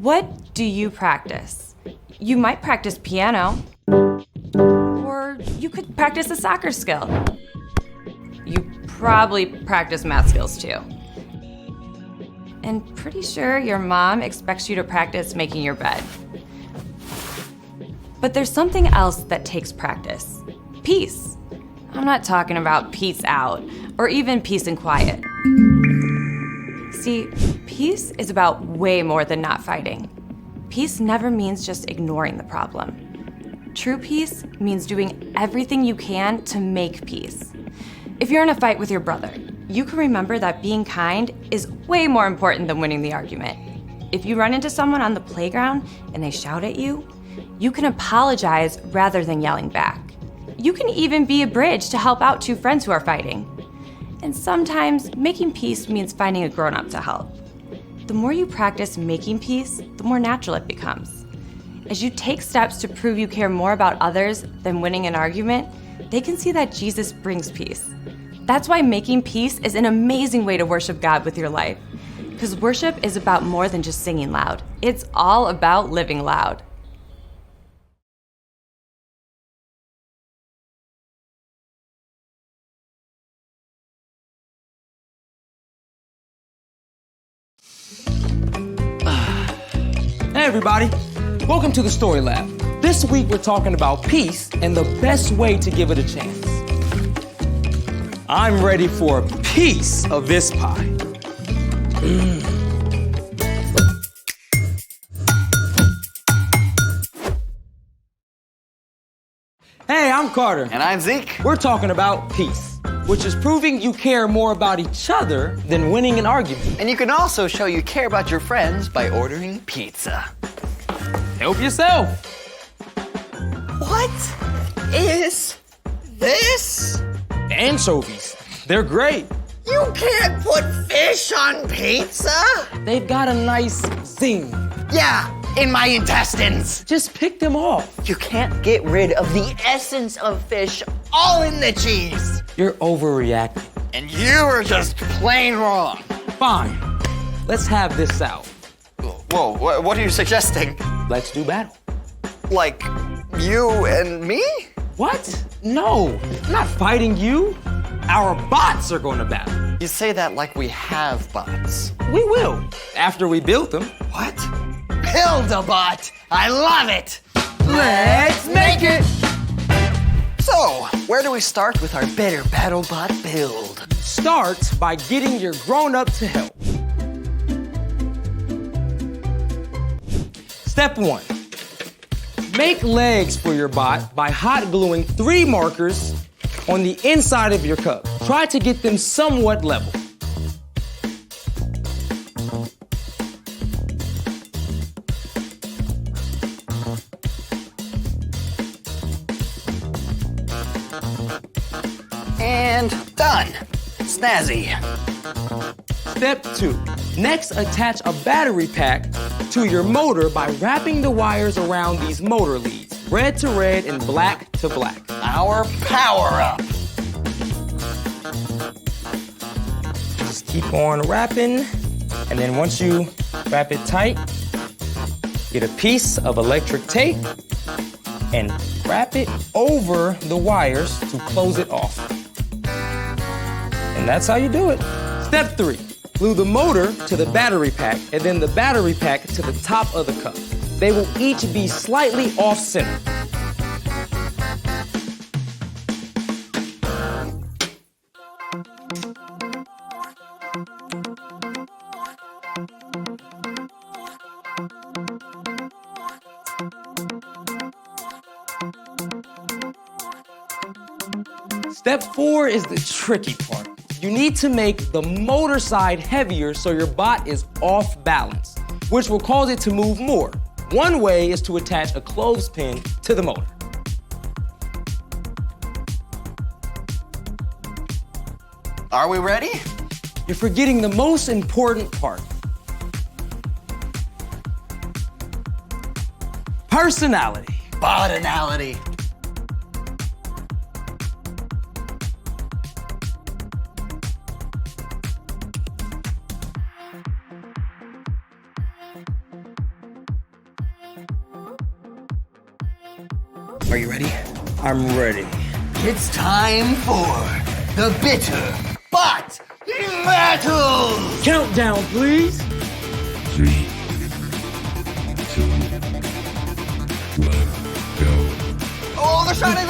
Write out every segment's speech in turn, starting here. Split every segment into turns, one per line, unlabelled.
What do you practice? You might practice piano, or you could practice a soccer skill. You probably practice math skills too. And pretty sure your mom expects you to practice making your bed. But there's something else that takes practice. Peace. I'm not talking about peace out, or even peace and quiet. See, peace is about way more than not fighting. Peace never means just ignoring the problem. True peace means doing everything you can to make peace. If you're in a fight with your brother, you can remember that being kind is way more important than winning the argument. If you run into someone on the playground and they shout at you, you can apologize rather than yelling back. You can even be a bridge to help out two friends who are fighting. And sometimes making peace means finding a grown-up to help. The more you practice making peace, the more natural it becomes. As you take steps to prove you care more about others than winning an argument, they can see that Jesus brings peace. That's why making peace is an amazing way to worship God with your life. Because worship is about more than just singing loud. It's all about living loud.
Hey everybody, welcome to the Story Lab. This week we're talking about peace and the best way to give it a chance. I'm ready for a piece of this pie. Hey, I'm Carter.
And I'm Zeke.
We're talking about peace, which is proving you care more about each other than winning an argument.
And you can also show you care about your friends by ordering pizza.
Help yourself.
What is this?
Anchovies. They're great.
You can't put fish on pizza?
They've got a nice zing.
Yeah, in my intestines.
Just pick them off.
You can't get rid of the essence of fish all in the cheese.
You're overreacting.
And you are just plain wrong.
Fine. Let's have this out.
Whoa, what are you suggesting?
Let's do battle.
Like, you and me?
What? No, I'm not fighting you. Our bots are going to battle.
You say that like we have bots.
We will, after we build them.
What? Build a bot! I love it!
Let's make it!
So, where do we start with our better BattleBot build?
Start by getting your grown-up to help. Step 1. Make legs for your bot by hot gluing 3 markers on the inside of your cup. Try to get them somewhat level.
And done. Snazzy.
Step 2. Next, attach a battery pack to your motor by wrapping the wires around these motor leads, red to red and black to black.
Our power-up.
Just keep on wrapping, and then once you wrap it tight, get a piece of electric tape and wrap it over the wires to close it off. And that's how you do it. Step 3. Glue the motor to the battery pack and then the battery pack to the top of the cup. They will each be slightly off-center. Step 4 is the tricky part. You need to make the motor side heavier so your bot is off balance, which will cause it to move more. One way is to attach a clothespin to the motor.
Are we ready?
You're forgetting the most important part. Personality.
Botanality. Are you ready?
I'm ready.
It's time for the bitter bot battle!
Countdown, please.
3, 2, 1, go.
Oh, they're starting!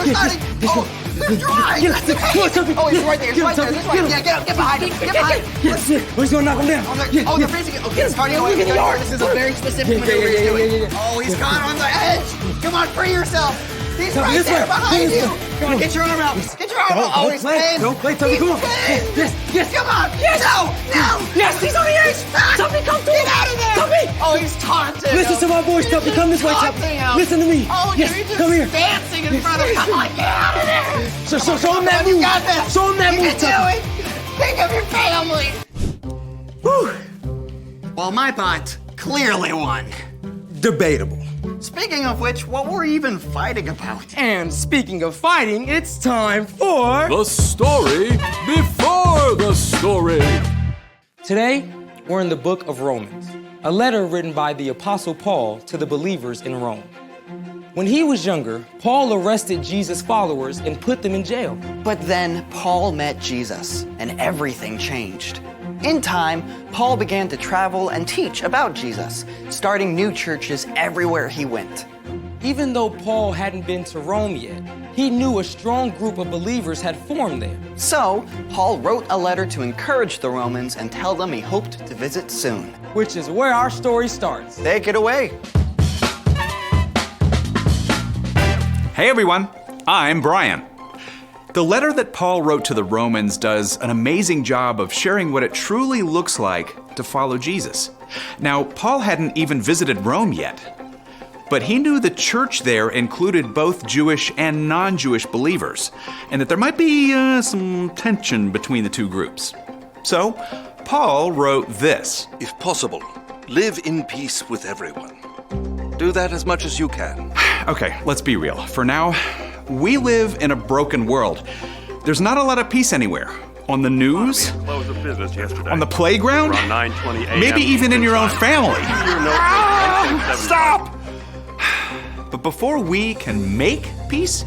Oh, they're dry!
Come on, Tuffy.
Oh, he's right there, he's right there. Yeah, get behind him, get behind him.
Yes. Oh, he's gonna knock him down.
Oh, they're freezing it. Okay, it's starting away. This is a very specific maneuver he's doing. Oh, he's caught on the edge. Come on, free yourself. He's right there behind you. Come on, get your arm out. Get your arm out. Oh, he's pinned.
Don't play, Tuffy, come on. Yes.
Come on. Yes. No.
Yes, he's on the edge. Tuffy, come through.
Get out of there.
Tuffy.
Oh, he's taunting.
Listen to my voice, Tuffy. Come this way, Tuffy. Listen to me.
Oh,
yes,
you're just
come here.
dancing in front of him. I'm like, get out of there.
So show him that move.
You got this.
Show him that move,
You can do it. Think of your family.
Whew.
Well, my bot clearly won.
Debatable.
Speaking of which, what were we even fighting about?
And speaking of fighting, it's time for...
The story before the story.
Today, we're in the book of Romans, a letter written by the Apostle Paul to the believers in Rome. When he was younger, Paul arrested Jesus' followers and put them in jail.
But then Paul met Jesus, and everything changed. In time, Paul began to travel and teach about Jesus, starting new churches everywhere he went.
Even though Paul hadn't been to Rome yet, he knew a strong group of believers had formed there.
So, Paul wrote a letter to encourage the Romans and tell them he hoped to visit soon.
Which is where our story starts.
Take it away.
Hey everyone, I'm Brian. The letter that Paul wrote to the Romans does an amazing job of sharing what it truly looks like to follow Jesus. Now, Paul hadn't even visited Rome yet, but he knew the church there included both Jewish and non-Jewish believers, and that there might be some tension between the two groups. So, Paul wrote this.
If possible, live in peace with everyone. Do that as much as you can.
Okay, let's be real. For now, we live in a broken world. There's not a lot of peace anywhere. On the news,
Close of business yesterday.
on the playground,
Around 9:20 a.m.
maybe even in your own family.
Stop!
But before we can make peace,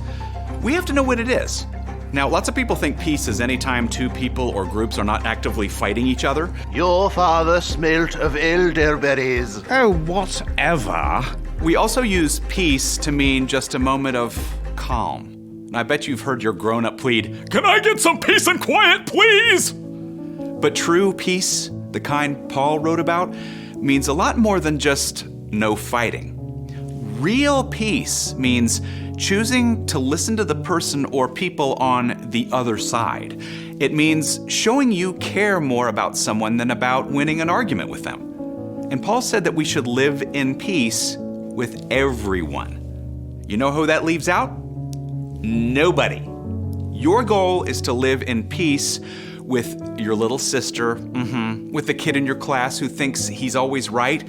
we have to know what it is. Now, lots of people think peace is any time two people or groups are not actively fighting each other.
Your father smelt of elderberries.
Oh, whatever. We also use peace to mean just a moment of calm. And I bet you've heard your grown-up plead, "Can I get some peace and quiet, please?" But true peace, the kind Paul wrote about, means a lot more than just no fighting. Real peace means choosing to listen to the person or people on the other side. It means showing you care more about someone than about winning an argument with them. And Paul said that we should live in peace with everyone. You know who that leaves out? Nobody. Your goal is to live in peace with your little sister, with the kid in your class who thinks he's always right,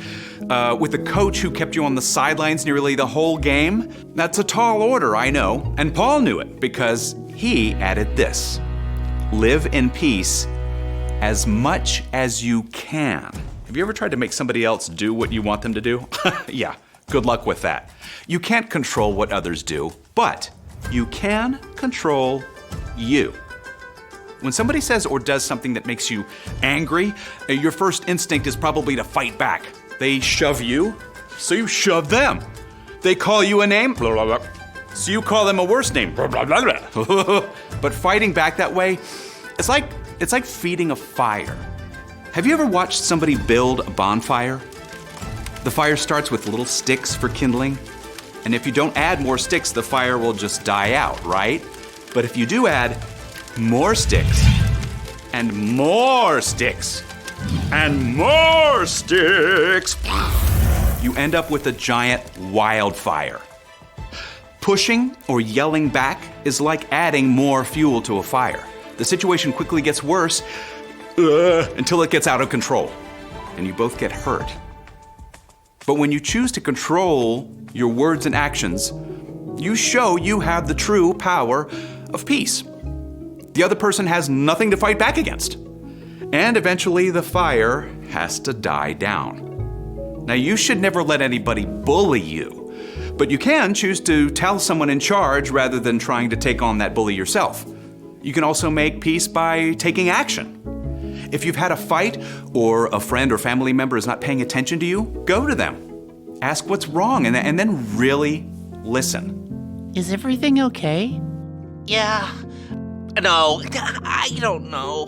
with the coach who kept you on the sidelines nearly the whole game. That's a tall order, I know, and Paul knew it because he added this: live in peace as much as you can. Have you ever tried to make somebody else do what you want them to do? Yeah, good luck with that. You can't control what others do, but you can control you. When somebody says or does something that makes you angry, your first instinct is probably to fight back. They shove you, so you shove them. They call you a name, blah, blah, blah, so you call them a worse name, blah, blah, blah, blah. But fighting back that way, it's like feeding a fire. Have you ever watched somebody build a bonfire? The fire starts with little sticks for kindling, and if you don't add more sticks, the fire will just die out, right? But if you do add more sticks, and more sticks, and more sticks, you end up with a giant wildfire. Pushing or yelling back is like adding more fuel to a fire. The situation quickly gets worse until it gets out of control, and you both get hurt. But when you choose to control your words and actions, you show you have the true power of peace. The other person has nothing to fight back against. And eventually the fire has to die down. Now, you should never let anybody bully you, but you can choose to tell someone in charge rather than trying to take on that bully yourself. You can also make peace by taking action. If you've had a fight or a friend or family member is not paying attention to you, go to them. Ask what's wrong and then really listen.
Is everything okay?
Yeah. No, I don't know.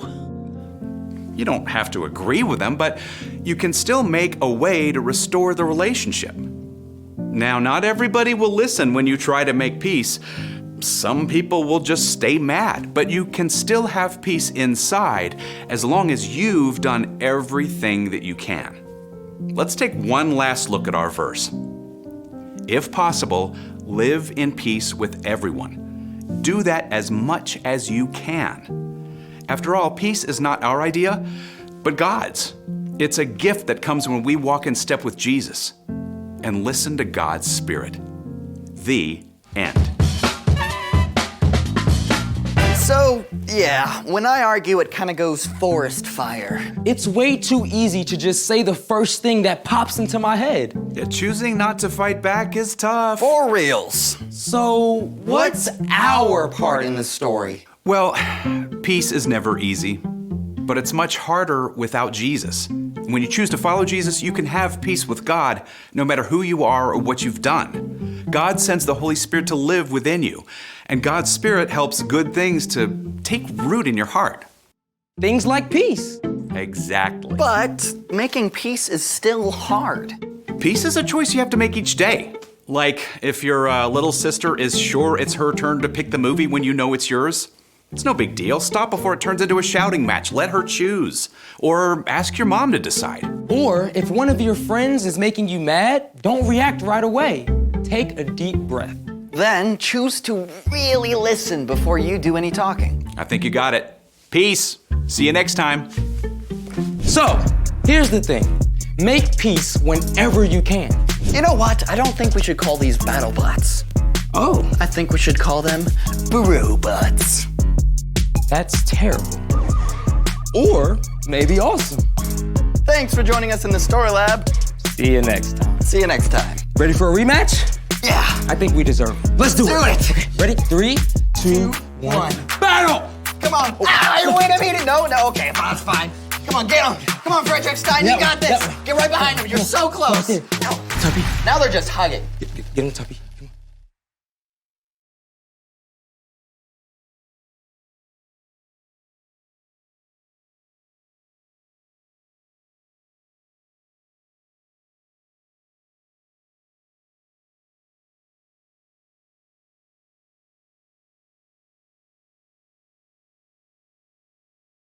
You don't have to agree with them, but you can still make a way to restore the relationship. Now, not everybody will listen when you try to make peace. Some people will just stay mad, but you can still have peace inside as long as you've done everything that you can. Let's take one last look at our verse. If possible, live in peace with everyone. Do that as much as you can. After all, peace is not our idea, but God's. It's a gift that comes when we walk in step with Jesus and listen to God's Spirit. The end.
So, yeah, when I argue, it kind of goes forest fire.
It's way too easy to just say the first thing that pops into my head.
Yeah, choosing not to fight back is tough.
For reals.
So, what's our part in
the story?
Well, peace is never easy, but it's much harder without Jesus. When you choose to follow Jesus, you can have peace with God, no matter who you are or what you've done. God sends the Holy Spirit to live within you, and God's Spirit helps good things to take root in your heart.
Things like peace.
Exactly.
But making peace is still hard.
Peace is a choice you have to make each day. Like if your little sister is sure it's her turn to pick the movie when you know it's yours. It's no big deal. Stop before it turns into a shouting match. Let her choose. Or ask your mom to decide.
Or if one of your friends is making you mad, don't react right away. Take a deep breath.
Then choose to really listen before you do any talking.
I think you got it. Peace. See you next time.
So, here's the thing. Make peace whenever you can.
You know what? I don't think we should call these battle bots.
Oh,
I think we should call them bro-bots.
that's terrible. Or maybe awesome.
Thanks for joining us in the Story Lab.
See you next time.
See you next time.
Ready for a rematch?
Yeah.
I think we deserve it. Let's do
Do it.
Okay, ready? 3, 2, 1. Battle!
Come on. Wait a minute. No, okay, that's fine. Come on, get him. Come on, Frederick Stein, you got this. Get right behind him. You're so close.
Right there.
No.
Tuppy.
Now they're just hugging.
Get him, Tuppy.